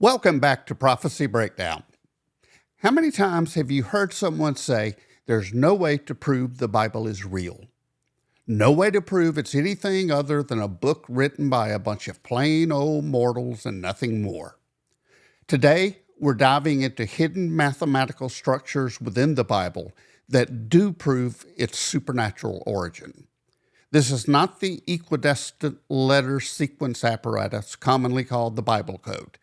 Welcome back to Prophecy Breakdown. How many times have you heard someone say, there's no way to prove the Bible is real? No way to prove it's anything other than a book written by a bunch of plain old mortals and nothing more. Today, we're diving into hidden mathematical structures within the Bible that do prove its supernatural origin. This is not the equidistant letter sequence apparatus commonly called the Bible code.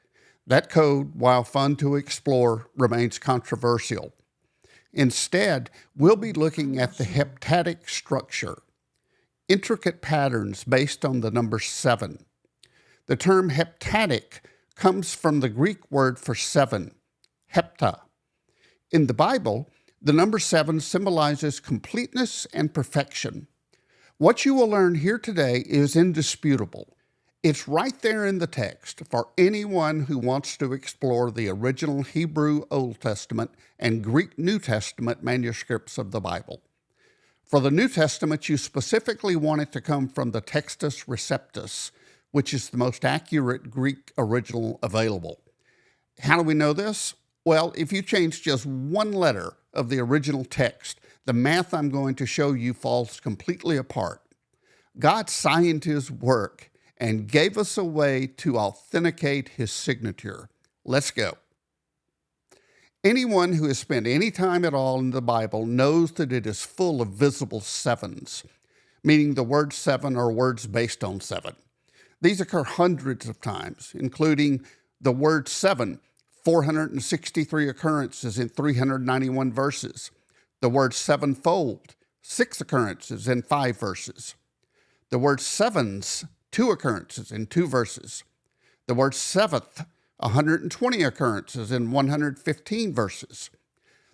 That code, while fun to explore, remains controversial. Instead, we'll be looking at the heptadic structure, intricate patterns based on the number 7. The term heptadic comes from the Greek word for 7, hepta. In the Bible, the number 7 symbolizes completeness and perfection. What you will learn here today is indisputable. It's right there in the text for anyone who wants to explore the original Hebrew Old Testament and Greek New Testament manuscripts of the Bible. For the New Testament, you specifically want it to come from the Textus Receptus, which is the most accurate Greek original available. How do we know this? Well, if you change just one letter of the original text, the math I'm going to show you falls completely apart. God signed his work and gave us a way to authenticate his signature. Let's go. Anyone who has spent any time at all in the Bible knows that it is full of visible sevens, meaning the word 7 are words based on 7. These occur hundreds of times, including the word 7, 463 occurrences in 391 verses. The word sevenfold, 6 occurrences in 5 verses. The word sevens, 2 occurrences in 2 verses. The word seventh, 120 occurrences in 115 verses.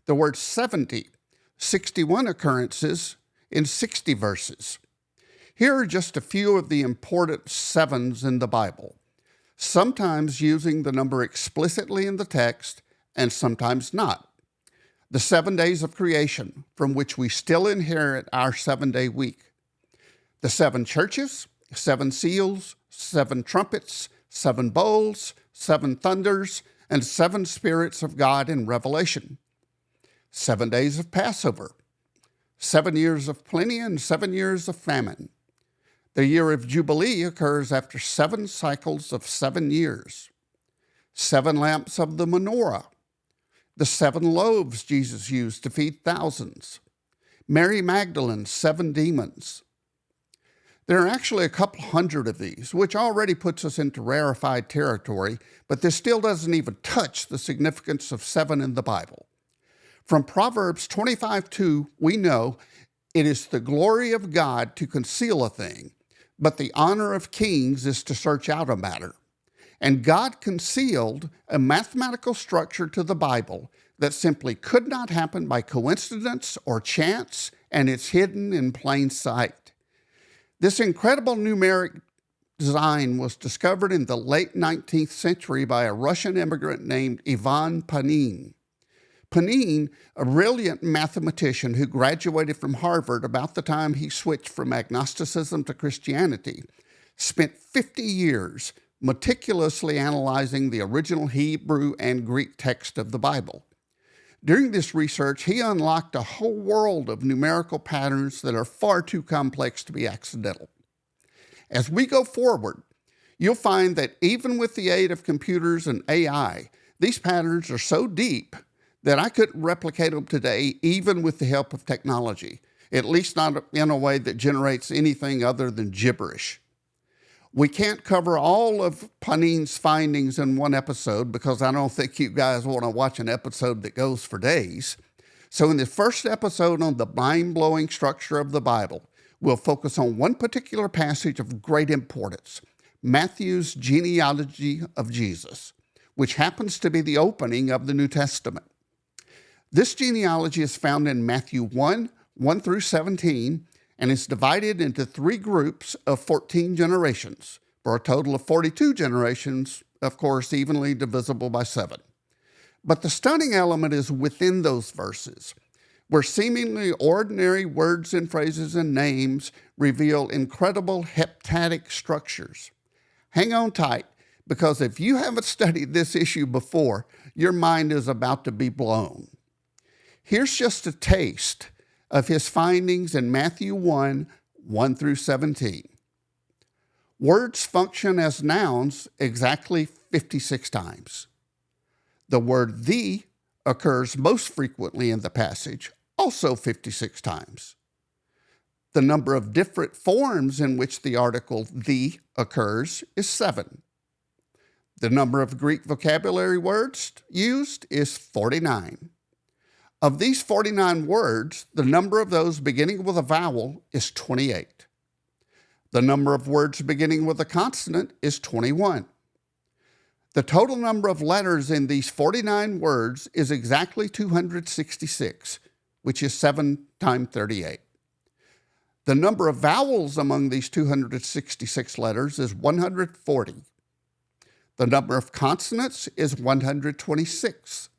The word 70, 61 occurrences in 60 verses. Here are just a few of the important sevens in the Bible, sometimes using the number explicitly in the text and sometimes not. The 7 days of creation, from which we still inherit our 7-day week. The 7 churches, 7 seals, 7 trumpets, 7 bowls, 7 thunders, and 7 spirits of God in Revelation. 7 days of Passover, 7 years of plenty and 7 years of famine. The year of Jubilee occurs after 7 cycles of 7 years. 7 lamps of the menorah. The 7 loaves Jesus used to feed thousands. Mary Magdalene's 7 demons. There are actually a couple hundred of these, which already puts us into rarefied territory, but this still doesn't even touch the significance of 7 in the Bible. From Proverbs 25:2, we know it is the glory of God to conceal a thing, but the honor of kings is to search out a matter. And God concealed a mathematical structure to the Bible that simply could not happen by coincidence or chance, and it's hidden in plain sight. This incredible numeric design was discovered in the late 19th century by a Russian immigrant named Ivan Panin. Panin, a brilliant mathematician who graduated from Harvard about the time he switched from agnosticism to Christianity, spent 50 years meticulously analyzing the original Hebrew and Greek text of the Bible. During this research, he unlocked a whole world of numerical patterns that are far too complex to be accidental. As we go forward, you'll find that even with the aid of computers and AI, these patterns are so deep that I couldn't replicate them today, even with the help of technology, at least not in a way that generates anything other than gibberish. We can't cover all of Panin's findings in one episode because I don't think you guys want to watch an episode that goes for days. So in the first episode on the mind-blowing structure of the Bible, we'll focus on one particular passage of great importance, Matthew's genealogy of Jesus, which happens to be the opening of the New Testament. This genealogy is found in Matthew 1 through 17, and is divided into 3 groups of 14 generations, for a total of 42 generations, of course, evenly divisible by 7. But the stunning element is within those verses, where seemingly ordinary words and phrases and names reveal incredible heptadic structures. Hang on tight, because if you haven't studied this issue before, your mind is about to be blown. Here's just a taste of his findings in Matthew 1 through 17. Words function as nouns exactly 56 times. The word "the" occurs most frequently in the passage, also 56 times. The number of different forms in which the article "the" occurs is 7. The number of Greek vocabulary words used is 49. Of these 49 words, the number of those beginning with a vowel is 28. The number of words beginning with a consonant is 21. The total number of letters in these 49 words is exactly 266, which is 7 times 38. The number of vowels among these 266 letters is 140. The number of consonants is 126.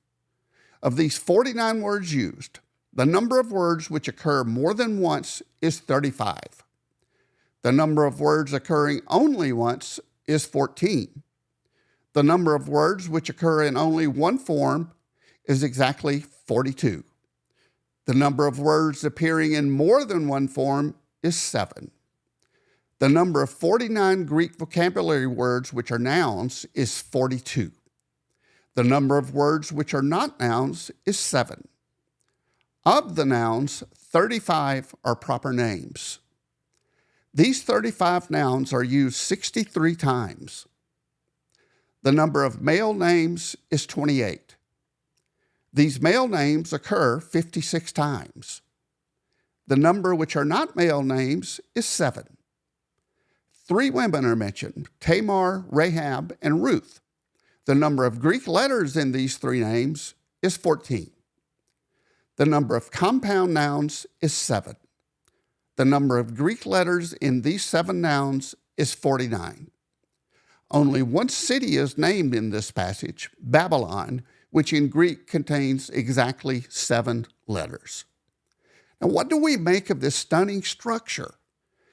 Of these 49 words used, the number of words which occur more than once is 35. The number of words occurring only once is 14. The number of words which occur in only one form is exactly 42. The number of words appearing in more than one form is 7. The number of 49 Greek vocabulary words which are nouns is 42. The number of words which are not nouns is 7. Of the nouns, 35 are proper names. These 35 nouns are used 63 times. The number of male names is 28. These male names occur 56 times. The number which are not male names is 7. 3 women are mentioned: Tamar, Rahab, and Ruth. The number of Greek letters in these 3 names is 14. The number of compound nouns is 7. The number of Greek letters in these 7 nouns is 49. Only one city is named in this passage, Babylon, which in Greek contains exactly 7 letters. Now, what do we make of this stunning structure?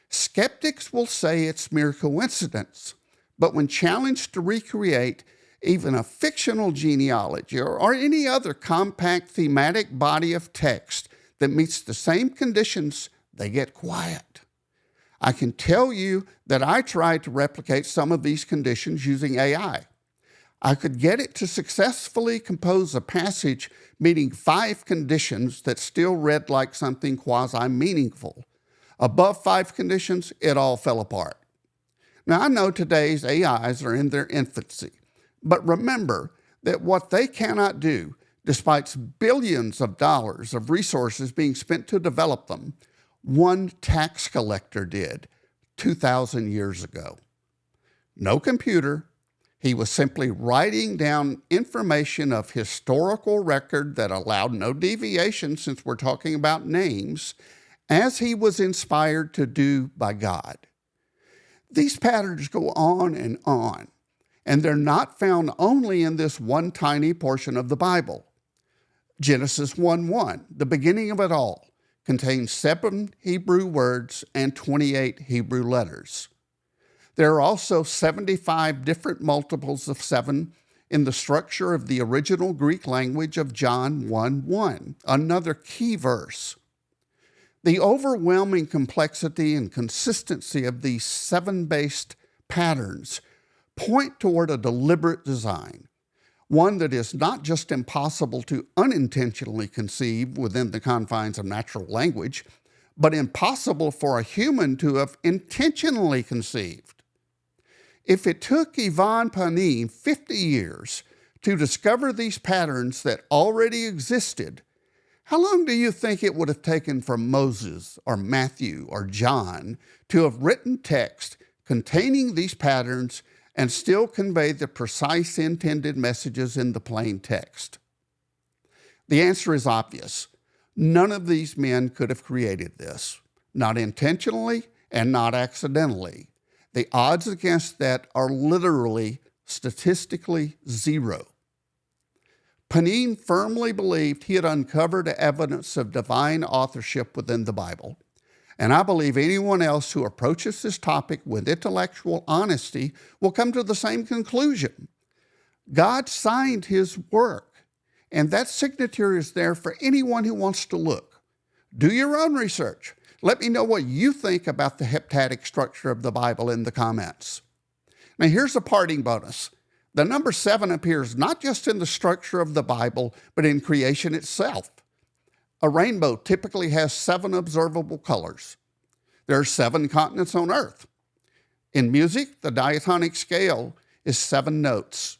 Skeptics will say it's mere coincidence, but when challenged to recreate even a fictional genealogy or any other compact thematic body of text that meets the same conditions, they get quiet. I can tell you that I tried to replicate some of these conditions using AI. I could get it to successfully compose a passage meeting 5 conditions that still read like something quasi-meaningful. Above 5 conditions, it all fell apart. Now, I know today's AIs are in their infancy, but remember that what they cannot do, despite billions of dollars of resources being spent to develop them, one tax collector did 2,000 years ago. No computer. He was simply writing down information of historical record that allowed no deviation, since we're talking about names, as he was inspired to do by God. These patterns go on, and they're not found only in this one tiny portion of the Bible. Genesis 1:1, the beginning of it all, contains 7 Hebrew words and 28 Hebrew letters. There are also 75 different multiples of 7 in the structure of the original Greek language of John 1:1, another key verse. The overwhelming complexity and consistency of these 7-based patterns point toward a deliberate design, one that is not just impossible to unintentionally conceive within the confines of natural language, but impossible for a human to have intentionally conceived. If it took Ivan Panin 50 years to discover these patterns that already existed, how long do you think it would have taken for Moses or Matthew or John to have written text containing these patterns and still convey the precise intended messages in the plain text? The answer is obvious. None of these men could have created this, not intentionally and not accidentally. The odds against that are literally, statistically, 0. Panin firmly believed he had uncovered evidence of divine authorship within the Bible, And I believe anyone else who approaches this topic with intellectual honesty will come to the same conclusion. God signed his work, and that signature is there for anyone who wants to look. Do your own research. Let me know what you think about the heptadic structure of the Bible in the comments. Now, here's a parting bonus. The number 7 appears not just in the structure of the Bible, but in creation itself. A rainbow typically has 7 observable colors. There are 7 continents on Earth. In music, the diatonic scale is 7 notes.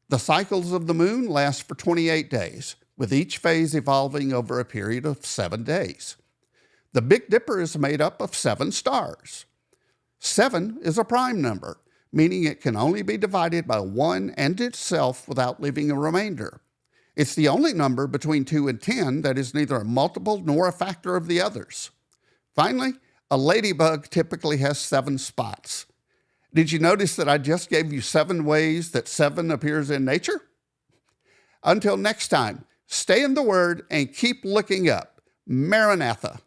The cycles of the moon last for 28 days, with each phase evolving over a period of 7 days. The Big Dipper is made up of 7 stars. 7 is a prime number, meaning it can only be divided by 1 and itself without leaving a remainder. It's the only number between 2 and 10 that is neither a multiple nor a factor of the others. Finally, a ladybug typically has 7 spots. Did you notice that I just gave you 7 ways that 7 appears in nature? Until next time, stay in the Word and keep looking up. Maranatha.